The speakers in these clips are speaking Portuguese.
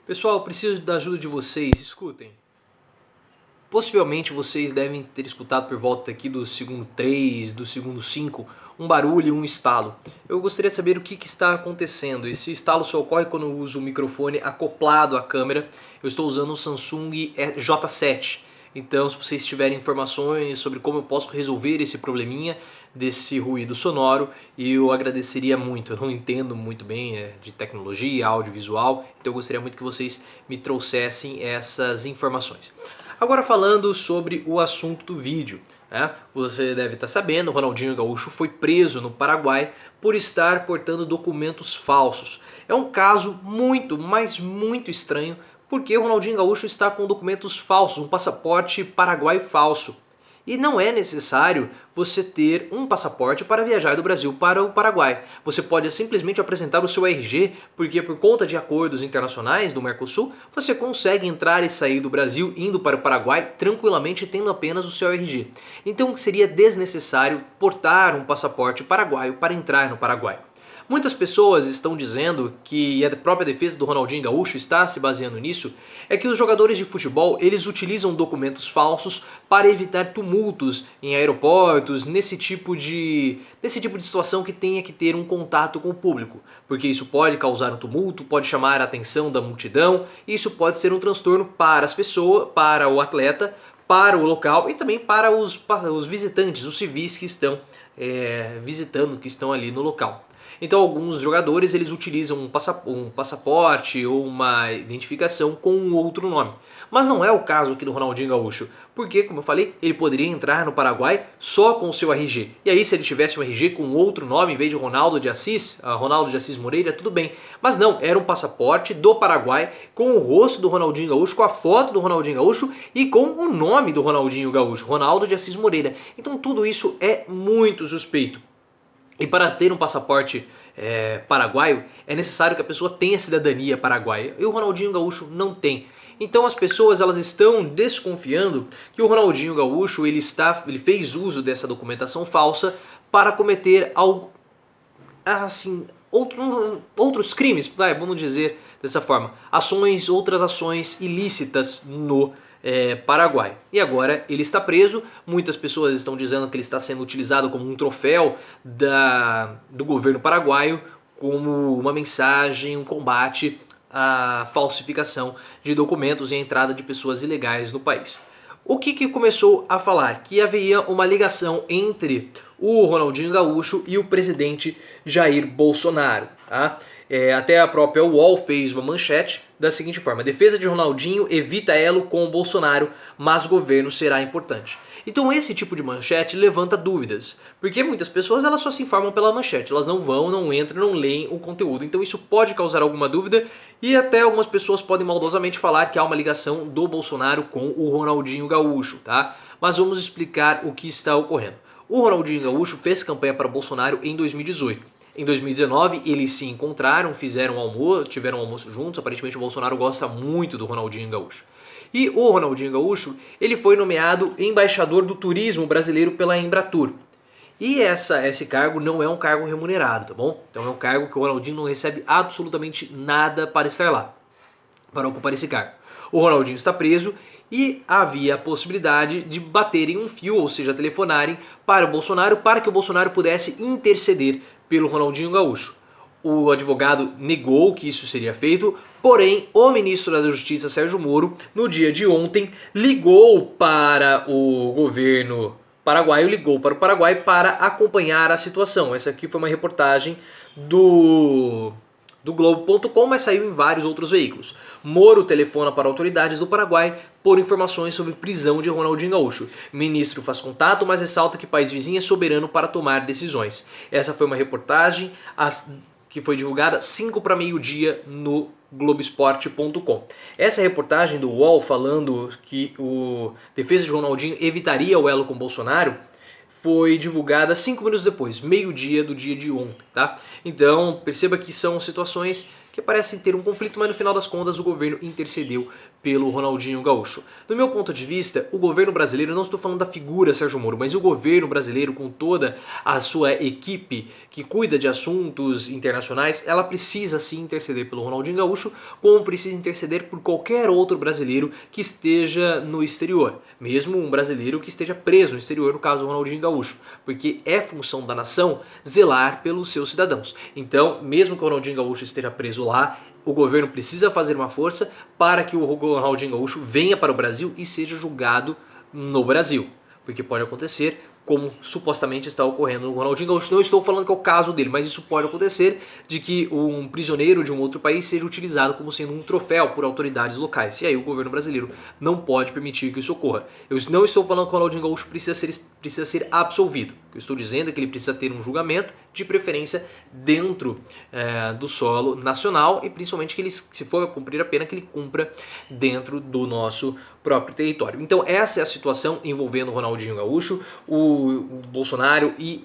Pessoal, preciso da ajuda de vocês. Escutem. Possivelmente vocês devem ter escutado por volta aqui do segundo 3, do segundo 5, um barulho e um estalo. Eu gostaria de saber o que está acontecendo. Esse estalo só ocorre quando eu uso o microfone acoplado à câmera. Eu estou usando um Samsung J7. Então, se vocês tiverem informações sobre como eu posso resolver esse probleminha desse ruído sonoro, eu agradeceria muito. Eu não entendo muito bem de tecnologia, audiovisual, então eu gostaria muito que vocês me trouxessem essas informações. Agora falando sobre o assunto do vídeo, né? Você deve estar sabendo, o Ronaldinho Gaúcho foi preso no Paraguai por estar portando documentos falsos. É um caso muito, mas muito estranho, porque o Ronaldinho Gaúcho está com documentos falsos, um passaporte paraguaio falso. E não é necessário você ter um passaporte para viajar do Brasil para o Paraguai. Você pode simplesmente apresentar o seu RG, porque por conta de acordos internacionais do Mercosul, você consegue entrar e sair do Brasil indo para o Paraguai tranquilamente tendo apenas o seu RG. Então seria desnecessário portar um passaporte paraguaio para entrar no Paraguai. Muitas pessoas estão dizendo que, e a própria defesa do Ronaldinho Gaúcho está se baseando nisso, é que os jogadores de futebol eles utilizam documentos falsos para evitar tumultos em aeroportos, nesse tipo de situação que tenha que ter um contato com o público, porque isso pode causar um tumulto, pode chamar a atenção da multidão, e isso pode ser um transtorno para as pessoas, para o atleta, para o local e também para os visitantes, os civis que estão visitando, que estão ali no local. Então alguns jogadores eles utilizam um passaporte ou uma identificação com um outro nome. Mas não é o caso aqui do Ronaldinho Gaúcho, porque, como eu falei, ele poderia entrar no Paraguai só com o seu RG. E aí se ele tivesse um RG com outro nome em vez de Ronaldo de Assis Moreira, tudo bem. Mas não, era um passaporte do Paraguai com o rosto do Ronaldinho Gaúcho, com a foto do Ronaldinho Gaúcho e com o nome do Ronaldinho Gaúcho, Ronaldo de Assis Moreira. Então tudo isso é muito suspeito. E para ter um passaporte paraguaio, é necessário que a pessoa tenha cidadania paraguaia. E o Ronaldinho Gaúcho não tem. Então as pessoas elas estão desconfiando que o Ronaldinho Gaúcho ele fez uso dessa documentação falsa para cometer algo assim, outros crimes, vamos dizer dessa forma, outras ações ilícitas no Paraguai. E agora ele está preso, muitas pessoas estão dizendo que ele está sendo utilizado como um troféu do governo paraguaio, como uma mensagem, um combate à falsificação de documentos e à entrada de pessoas ilegais no país. O que começou a falar? Que havia uma ligação entre o Ronaldinho Gaúcho e o presidente Jair Bolsonaro. Tá? Até a própria UOL fez uma manchete da seguinte forma: defesa de Ronaldinho evita elo com o Bolsonaro, mas governo será importante. Então esse tipo de manchete levanta dúvidas, porque muitas pessoas elas só se informam pela manchete, elas não vão, não entram, não leem o conteúdo. Então isso pode causar alguma dúvida e até algumas pessoas podem maldosamente falar que há uma ligação do Bolsonaro com o Ronaldinho Gaúcho, tá? Mas vamos explicar o que está ocorrendo. O Ronaldinho Gaúcho fez campanha para Bolsonaro em 2018. Em 2019 eles se encontraram, tiveram um almoço juntos. Aparentemente o Bolsonaro gosta muito do Ronaldinho Gaúcho. E o Ronaldinho Gaúcho ele foi nomeado embaixador do turismo brasileiro pela Embratur. E esse cargo não é um cargo remunerado, tá bom? Então é um cargo que o Ronaldinho não recebe absolutamente nada para estar lá, para ocupar esse cargo. O Ronaldinho está preso e havia a possibilidade de baterem um fio, ou seja, telefonarem para o Bolsonaro, para que o Bolsonaro pudesse interceder pelo Ronaldinho Gaúcho. O advogado negou que isso seria feito, porém o ministro da Justiça, Sérgio Moro, no dia de ontem, ligou para o governo paraguaio, ligou para o Paraguai para acompanhar a situação. Essa aqui foi uma reportagem do Globo.com, mas saiu em vários outros veículos. Moro telefona para autoridades do Paraguai por informações sobre prisão de Ronaldinho Gaúcho. Ministro faz contato, mas ressalta que país vizinho é soberano para tomar decisões. Essa foi uma reportagem que foi divulgada 5 para meio-dia no Globoesporte.com. Essa reportagem do UOL falando que o defesa de Ronaldinho evitaria o elo com Bolsonaro foi divulgada 5 minutos depois, meio-dia do dia de ontem, tá? Então perceba que são situações que parecem ter um conflito, mas no final das contas o governo intercedeu pelo Ronaldinho Gaúcho. Do meu ponto de vista, o governo brasileiro, não estou falando da figura Sérgio Moro, mas o governo brasileiro com toda a sua equipe que cuida de assuntos internacionais, ela precisa sim interceder pelo Ronaldinho Gaúcho, como precisa interceder por qualquer outro brasileiro que esteja no exterior, mesmo um brasileiro que esteja preso no exterior, no caso do Ronaldinho Gaúcho, porque é função da nação zelar pelos seus cidadãos. Então, mesmo que o Ronaldinho Gaúcho esteja preso lá, o governo precisa fazer uma força para que o Ronaldinho Gaúcho venha para o Brasil e seja julgado no Brasil, porque pode acontecer como supostamente está ocorrendo no Ronaldinho Gaúcho. Não estou falando que é o caso dele, mas isso pode acontecer, de que um prisioneiro de um outro país seja utilizado como sendo um troféu por autoridades locais. E aí o governo brasileiro não pode permitir que isso ocorra. Eu não estou falando que o Ronaldinho Gaúcho precisa ser absolvido. O que eu estou dizendo é que ele precisa ter um julgamento, de preferência dentro do solo nacional, e principalmente que ele, se for cumprir a pena, que ele cumpra dentro do nosso próprio território. Então essa é a situação envolvendo o Ronaldinho Gaúcho, o Bolsonaro e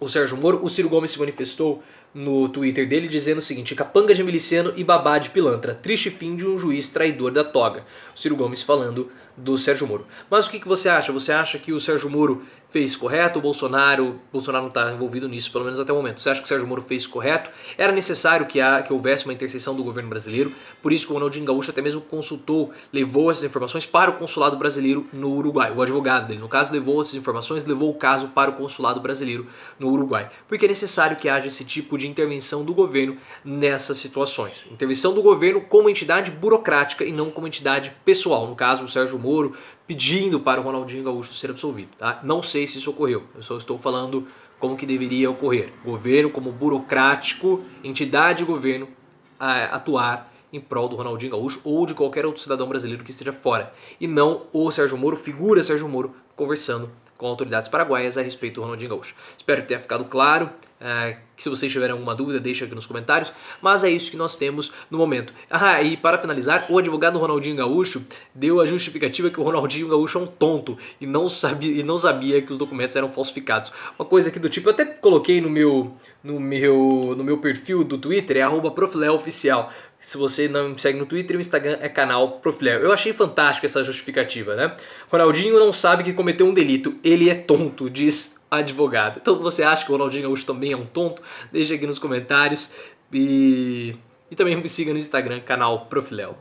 o Sérgio Moro. O Ciro Gomes se manifestou no Twitter dele dizendo o seguinte: capanga de miliciano e babá de pilantra, triste fim de um juiz traidor da toga. O Ciro Gomes falando do Sérgio Moro. Mas o que você acha? Você acha que o Sérgio Moro fez correto? O Bolsonaro não está envolvido nisso, pelo menos até o momento. Você acha que o Sérgio Moro fez correto? Era necessário que houvesse uma intercessão do governo brasileiro, por isso que o Ronaldinho Gaúcho até mesmo consultou, levou essas informações para o consulado brasileiro no Uruguai. O advogado dele, no caso, levou essas informações, levou o caso para o consulado brasileiro no Uruguai. Porque é necessário que haja esse tipo de intervenção do governo nessas situações. Intervenção do governo como entidade burocrática e não como entidade pessoal. No caso, o Sérgio Moro pedindo para o Ronaldinho Gaúcho ser absolvido. Tá? Não sei se isso ocorreu, eu só estou falando como que deveria ocorrer. Governo como burocrático, entidade de governo, atuar em prol do Ronaldinho Gaúcho ou de qualquer outro cidadão brasileiro que esteja fora. E não o Sérgio Moro, figura Sérgio Moro, conversando com autoridades paraguaias a respeito do Ronaldinho Gaúcho. Espero que tenha ficado claro. Que se vocês tiverem alguma dúvida, deixa aqui nos comentários. Mas é isso que nós temos no momento. E para finalizar, o advogado Ronaldinho Gaúcho deu a justificativa que o Ronaldinho Gaúcho é um tonto e não sabia que os documentos eram falsificados. Uma coisa aqui do tipo, eu até coloquei no meu perfil do Twitter, é @profileoficial. Se você não me segue no Twitter, o Instagram é canal Profileo. Eu achei fantástica essa justificativa, né? Ronaldinho não sabe que cometeu um delito, ele é tonto, diz advogado. Então você acha que o Ronaldinho Gaúcho também é um tonto? Deixa aqui nos comentários e também me siga no Instagram, canal Profileo.